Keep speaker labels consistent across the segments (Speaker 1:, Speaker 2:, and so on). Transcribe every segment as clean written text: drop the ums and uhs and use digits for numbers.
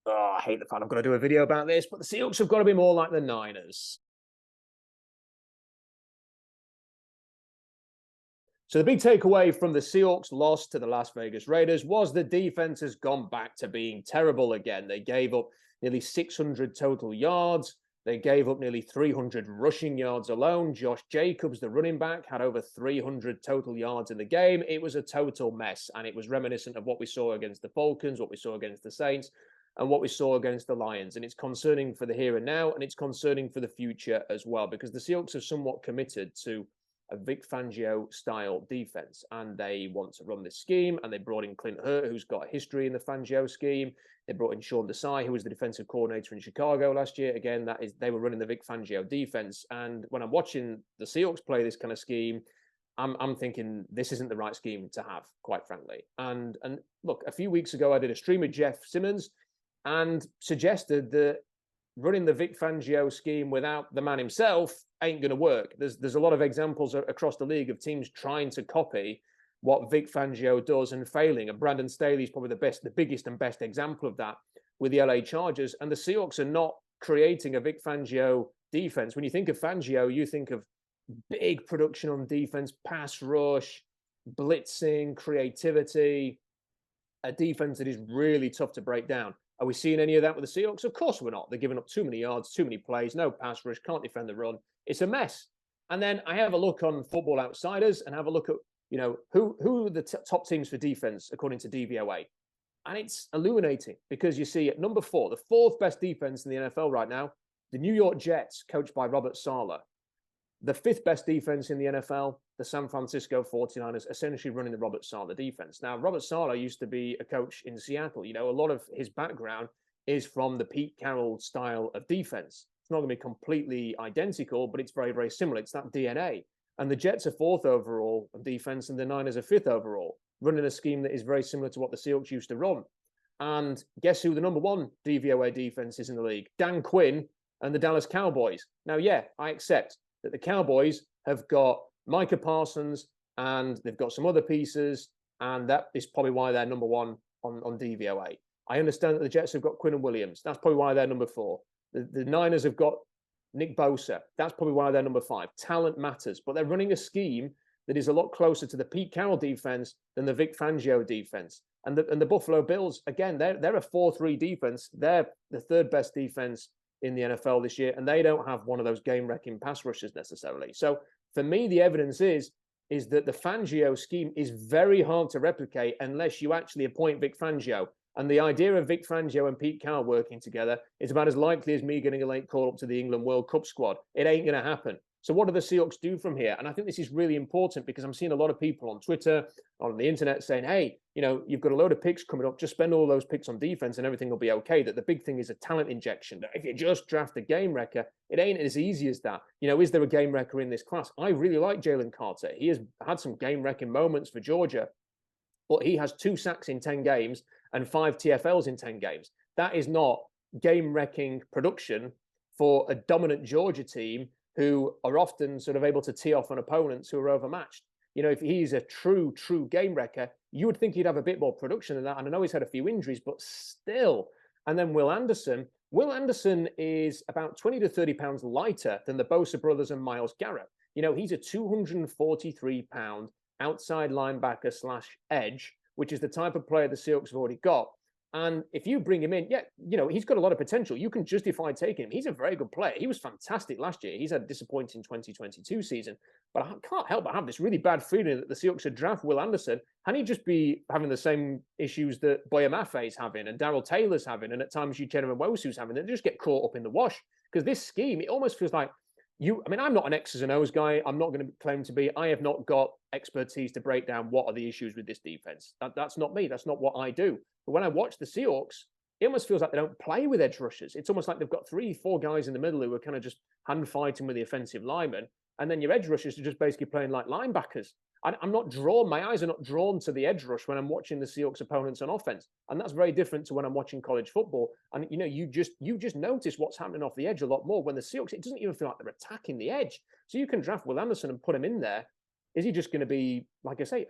Speaker 1: Oh, I hate the fact I've got to do a video about this, but the Seahawks have got to be more like the Niners. So the big takeaway from the Seahawks loss to the Las Vegas Raiders was the defense has gone back to being terrible again. They gave up nearly 600 total yards. They gave up nearly 300 rushing yards alone. Josh Jacobs, the running back, had over 300 total yards in the game. It was a total mess, and it was reminiscent of what we saw against the Falcons, what we saw against the Saints, and what we saw against the Lions. And it's concerning for the here and now, and it's concerning for the future as well, because the Seahawks are somewhat committed to a Vic Fangio style defense, and they want to run this scheme. And they brought in Clint Hurt, who's got a history in the Fangio scheme. They brought in Sean Desai, who was the defensive coordinator in Chicago last year. Again, they were running the Vic Fangio defense. And when I'm watching the Seahawks play this kind of scheme, I'm thinking this isn't the right scheme to have, quite frankly. And look, a few weeks ago, I did a stream with Jeff Simmons and suggested that running the Vic Fangio scheme without the man himself ain't going to work. There's a lot of examples across the league of teams trying to copy what Vic Fangio does and failing. And Brandon Staley is probably the biggest and best example of that with the LA Chargers. And the Seahawks are not creating a Vic Fangio defense. When you think of Fangio, you think of big production on defense, pass rush, blitzing, creativity, a defense that is really tough to break down. Are we seeing any of that with the Seahawks? Of course we're not. They're giving up too many yards, too many plays, no pass rush, can't defend the run. It's a mess. And then I have a look on Football Outsiders and have a look at, who are the top teams for defense according to DVOA. And it's illuminating because you see at number 4, the 4th best defense in the NFL right now, the New York Jets, coached by Robert Saleh. The 5th best defense in the NFL, the San Francisco 49ers, essentially running the Robert Saleh defense. Now, Robert Saleh used to be a coach in Seattle. A lot of his background is from the Pete Carroll style of defense. It's not going to be completely identical, but it's very, very similar. It's that DNA. And the Jets are 4th overall of defense, and the Niners are 5th overall, running a scheme that is very similar to what the Seahawks used to run. And guess who the number 1 DVOA defense is in the league? Dan Quinn and the Dallas Cowboys. Now, yeah, I accept that the Cowboys have got Micah Parsons and they've got some other pieces, and that is probably why they're number 1 on DVOA. I understand that the Jets have got Quinn and Williams. That's probably why they're number 4. The Niners have got Nick Bosa. That's probably why they're number 5. Talent matters, but they're running a scheme that is a lot closer to the Pete Carroll defense than the Vic Fangio defense. And the Buffalo Bills, again, they're a 4-3 defense. They're the 3rd best defense in the NFL this year, and they don't have one of those game-wrecking pass rushers necessarily. So for me, the evidence is that the Fangio scheme is very hard to replicate unless you actually appoint Vic Fangio. And the idea of Vic Fangio and Pete Carroll working together is about as likely as me getting a late call up to the England World Cup squad. It ain't going to happen. So what do the Seahawks do from here? And I think this is really important because I'm seeing a lot of people on Twitter, on the internet saying, hey, you've got a load of picks coming up. Just spend all those picks on defense and everything will be okay. That the big thing is a talent injection. That if you just draft a game wrecker, it ain't as easy as that. Is there a game wrecker in this class? I really like Jalen Carter. He has had some game wrecking moments for Georgia, but he has 2 sacks in 10 games and 5 TFLs in 10 games. That is not game wrecking production for a dominant Georgia team who are often sort of able to tee off on opponents who are overmatched. If he's a true game wrecker, you would think he'd have a bit more production than that. And I know he's had a few injuries, but still. And then Will Anderson is about 20 to 30 pounds lighter than the Bosa brothers and Myles Garrett. He's a 243-pound outside linebacker / edge, which is the type of player the Seahawks have already got. And if you bring him in, he's got a lot of potential. You can justify taking him. He's a very good player. He was fantastic last year. He's had a disappointing 2022 season. But I can't help but have this really bad feeling that the Seahawks should draft Will Anderson and he'd just be having the same issues that Boya Maffei's having and Darrell Taylor's having and at times Uchenna Nwosu's having. They just get caught up in the wash. Because this scheme, it almost feels like I'm not an X's and O's guy. I'm not going to claim to be. I have not got expertise to break down what are the issues with this defense. That's not me. That's not what I do. But when I watch the Seahawks, it almost feels like they don't play with edge rushers. It's almost like they've got 3-4 guys in the middle who are kind of just hand fighting with the offensive linemen. And then your edge rushers are just basically playing like linebackers. I'm not drawn. My eyes are not drawn to the edge rush when I'm watching the Seahawks opponents on offense. And that's very different to when I'm watching college football. And, you just notice what's happening off the edge a lot more. When the Seahawks, it doesn't even feel like they're attacking the edge. So you can draft Will Anderson and put him in there. Is he just going to be, like I say,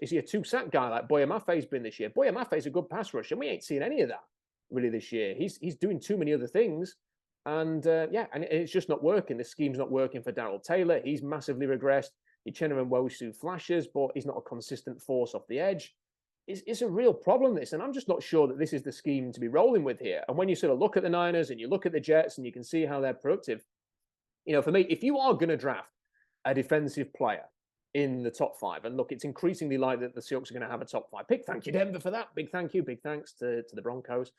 Speaker 1: is he a 2-sack guy like Boya Maffei's been this year? Boya Maffei's a good pass rusher, and we ain't seen any of that. really this year. He's doing too many other things. And and it's just not working. The scheme's not working for Darrell Taylor. He's massively regressed. Uchenna and Nwosu flashes, but he's not a consistent force off the edge. It's a real problem, this. And I'm just not sure that this is the scheme to be rolling with here. And when you sort of look at the Niners and you look at the Jets and you can see how they're productive, for me, if you are going to draft a defensive player in the top 5, and look, it's increasingly likely that the Seahawks are going to have a top 5 pick. Thank you, Denver, for that. Big thank you. Big thanks to the Broncos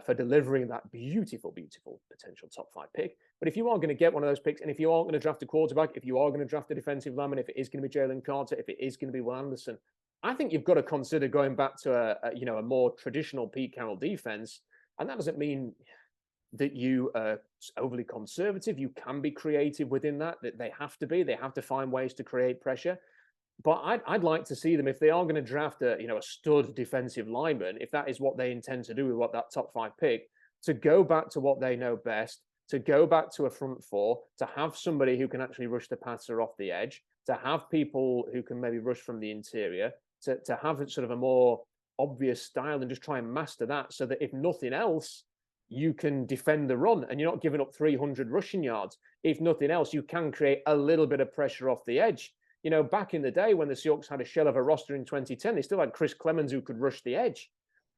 Speaker 1: for delivering that beautiful, beautiful potential top 5 pick. But if you are going to get one of those picks, and if you are going to draft a quarterback, if you are going to draft a defensive lineman, if it is going to be Jalen Carter, if it is going to be Will Anderson, I think you've got to consider going back to a more traditional Pete Carroll defense. And that doesn't mean that you are overly conservative. You can be creative within that they have to be. They have to find ways to create pressure. But I'd like to see them, if they are going to draft a stud defensive lineman, if that is what they intend to do with that top 5 pick, to go back to what they know best, to go back to a front 4, to have somebody who can actually rush the passer off the edge, to have people who can maybe rush from the interior, to have sort of a more obvious style and just try and master that, so that if nothing else, you can defend the run and you're not giving up 300 rushing yards. If nothing else, you can create a little bit of pressure off the edge. Back in the day when the Seahawks had a shell of a roster in 2010, they still had Chris Clemens who could rush the edge.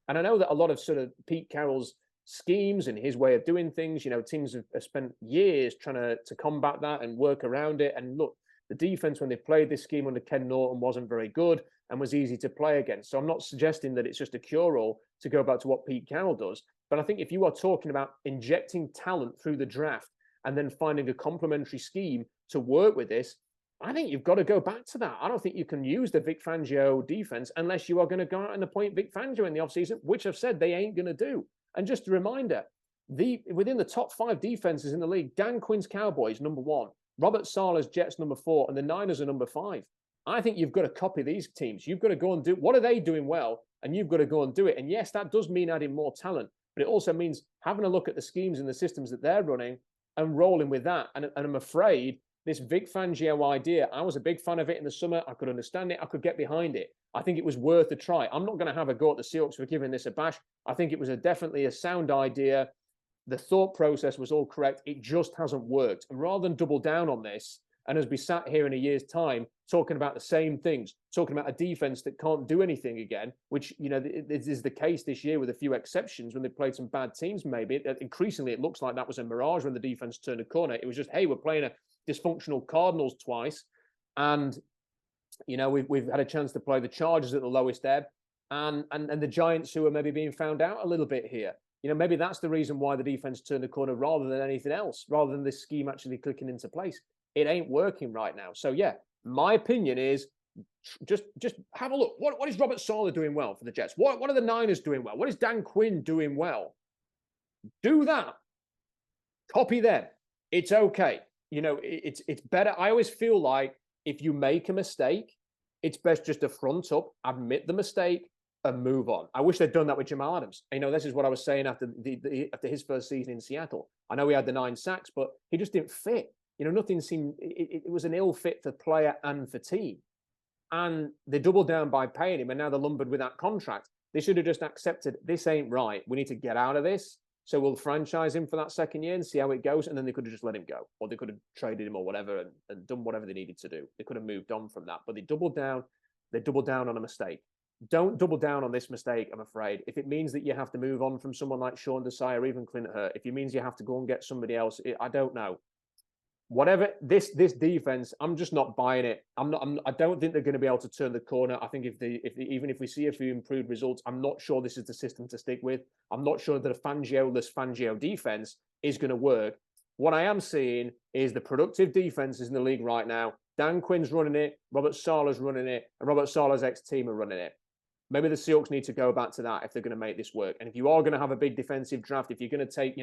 Speaker 1: And I know that a lot of sort of Pete Carroll's schemes and his way of doing things, teams have spent years trying to combat that and work around it. And look, the defense, when they played this scheme under Ken Norton, wasn't very good and was easy to play against. So I'm not suggesting that it's just a cure-all to go back to what Pete Carroll does. But I think if you are talking about injecting talent through the draft and then finding a complementary scheme to work with this, I think you've got to go back to that. I don't think you can use the Vic Fangio defense unless you are going to go out and appoint Vic Fangio in the offseason, which I've said they ain't going to do. And just a reminder, within the top 5 defenses in the league, Dan Quinn's Cowboys, number 1, Robert Saleh's Jets, number 4, and the Niners are number 5. I think you've got to copy these teams. You've got to go and do, what are they doing well? And you've got to go and do it. And yes, that does mean adding more talent, but it also means having a look at the schemes and the systems that they're running and rolling with that. And I'm afraid this Vic Fangio idea, I was a big fan of it in the summer. I could understand it. I could get behind it. I think it was worth a try. I'm not going to have a go at the Seahawks for giving this a bash. I think it was definitely a sound idea. The thought process was all correct. It just hasn't worked. And rather than double down on this, and as we sat here in a year's time talking about the same things, talking about a defense that can't do anything again, which, this is the case this year with a few exceptions when they played some bad teams, maybe. Increasingly, it looks like that was a mirage when the defense turned a corner. It was just, hey, we're playing a dysfunctional Cardinals twice. And, we've had a chance to play the Chargers at the lowest ebb and the Giants, who are maybe being found out a little bit here. Maybe that's the reason why the defense turned the corner rather than anything else, rather than this scheme actually clicking into place. It ain't working right now. So, yeah, my opinion is just have a look. What is Robert Saleh doing well for the Jets? What are the Niners doing well? What is Dan Quinn doing well? Do that. Copy them. It's okay. It's better. I always feel like if you make a mistake, it's best just to front up, admit the mistake, and move on. I wish they'd done that with Jamal Adams. This is what I was saying after his first season in Seattle. I know he had the 9 sacks, but he just didn't fit. Nothing seemed, it was an ill fit for player and for team. And they doubled down by paying him, and now they're lumbered with that contract. They should have just accepted, this ain't right. We need to get out of this. So we'll franchise him for that second year and see how it goes. And then they could have just let him go, or they could have traded him or whatever and done whatever they needed to do. They could have moved on from that, but they doubled down. They doubled down on a mistake. Don't double down on this mistake, I'm afraid. If it means that you have to move on from someone like Sean Desai or even Clint Hurt, if it means you have to go and get somebody else, I don't know. Whatever this defense, I'm just not buying it. I don't think they're going to be able to turn the corner. I think even if we see a few improved results, I'm not sure this is the system to stick with. I'm not sure that a Fangio-less Fangio defense is going to work. What I am seeing is the productive defenses in the league right now. Dan Quinn's running it, Robert Saleh's running it, and Robert Saleh's ex-team are running it. Maybe the Seahawks need to go back to that if they're going to make this work. And if you are going to have a big defensive draft, if you're going to take,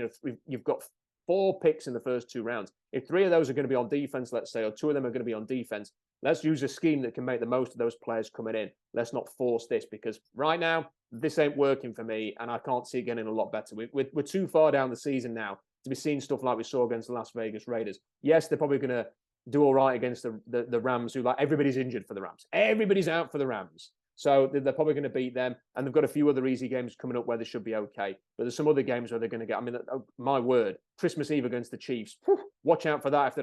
Speaker 1: you've got 4 picks in the first 2 rounds. If 3 of those are going to be on defense, let's say, or 2 of them are going to be on defense, let's use a scheme that can make the most of those players coming in. Let's not force this, because right now, this ain't working for me, and I can't see it getting a lot better. We're too far down the season now to be seeing stuff like we saw against the Las Vegas Raiders. Yes, they're probably going to do all right against the Rams, who, like, everybody's injured for the Rams. Everybody's out for the Rams. So they're probably going to beat them. And they've got a few other easy games coming up where they should be okay. But there's some other games where they're going to get, I mean, my word, Christmas Eve against the Chiefs. Whew, watch out for that if they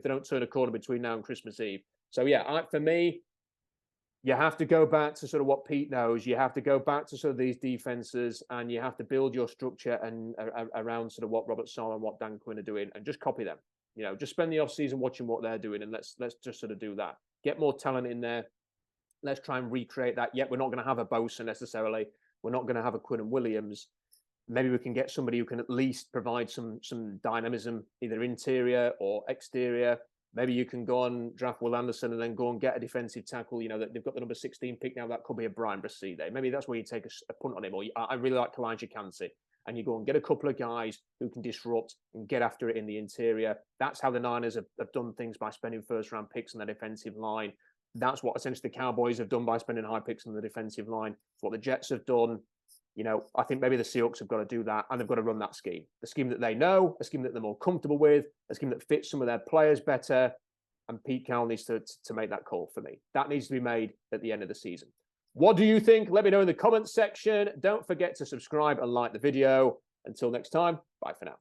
Speaker 1: don't turn a corner between now and Christmas Eve. So yeah, for me, you have to go back to sort of what Pete knows. You have to go back to sort of these defenses, and you have to build your structure and around sort of what Robert Saleh and what Dan Quinn are doing, and just copy them. You know, just spend the offseason watching what they're doing, and let's just sort of do that. Get more talent in there. Let's try and recreate that. Yet we're not going to have a Bosa necessarily. We're not going to have a Quinn and Williams. Maybe we can get somebody who can at least provide some dynamism, either interior or exterior. Maybe you can go and draft Will Anderson and then go and get a defensive tackle. You know, that they've got the number 16 pick now. That could be a Brian Braside. Maybe that's where you take a punt on him. Or I really like Kalijah Kancey. And you go and get a couple of guys who can disrupt and get after it in the interior. That's how the Niners have done things by spending first-round picks on the defensive line. That's what essentially the Cowboys have done by spending high picks on the defensive line. It's what the Jets have done. You know, I think maybe the Seahawks have got to do that, and they've got to run that scheme. The scheme that they know, a scheme that they're more comfortable with, a scheme that fits some of their players better. And Pete Carroll needs to make that call for me. That needs to be made at the end of the season. What do you think? Let me know in the comments section. Don't forget to subscribe and like the video. Until next time, bye for now.